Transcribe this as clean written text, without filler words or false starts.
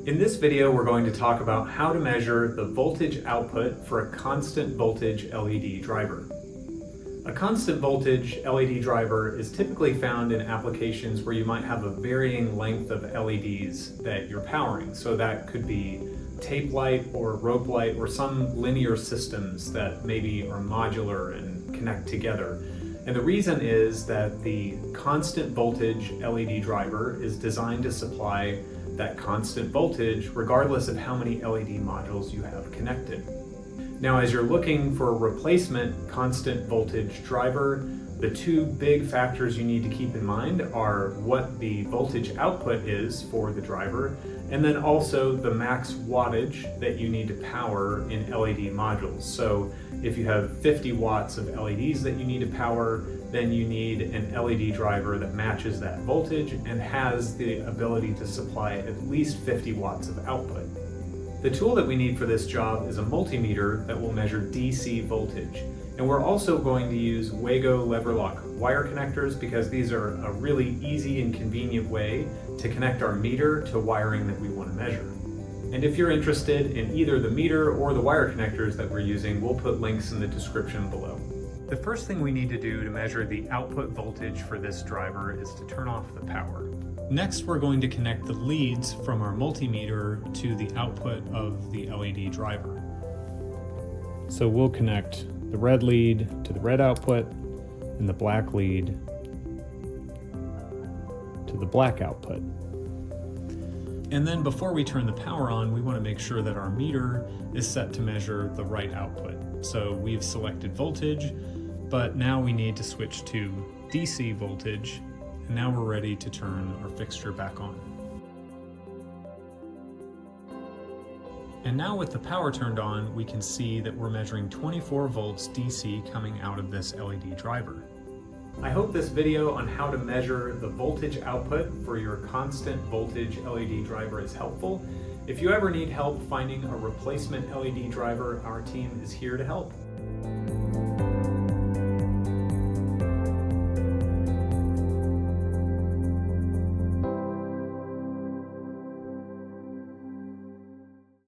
In this video, we're going to talk about how to measure the voltage output for a constant voltage LED driver. A constant voltage LED driver is typically found in applications where you might have a varying length of LEDs that you're powering. So that could be tape light or rope light or some linear systems that maybe are modular and connect together. And the reason is that the constant voltage LED driver is designed to supply that constant voltage regardless of how many LED modules you have connected. Now, as you're looking for a replacement constant voltage driver, the two big factors you need to keep in mind are what the voltage output is for the driver, and then also the max wattage that you need to power in LED modules. So if you have 50 watts of LEDs that you need to power, then you need an LED driver that matches that voltage and has the ability to supply at least 50 watts of output. The tool that we need for this job is a multimeter that will measure DC voltage. And we're also going to use Wago Lever Lock wire connectors because these are a really easy and convenient way to connect our meter to wiring that we want to measure. And if you're interested in either the meter or the wire connectors that we're using, we'll put links in the description below. The first thing we need to do to measure the output voltage for this driver is to turn off the power. Next, we're going to connect the leads from our multimeter to the output of the LED driver. So we'll connect the red lead to the red output and the black lead to the black output. And then before we turn the power on, we want to make sure that our meter is set to measure the right output. So we've selected voltage, but now we need to switch to DC voltage, and now we're ready to turn our fixture back on. And now with the power turned on, we can see that we're measuring 24 volts DC coming out of this LED driver. I hope this video on how to measure the voltage output for your constant voltage LED driver is helpful. If you ever need help finding a replacement LED driver, our team is here to help.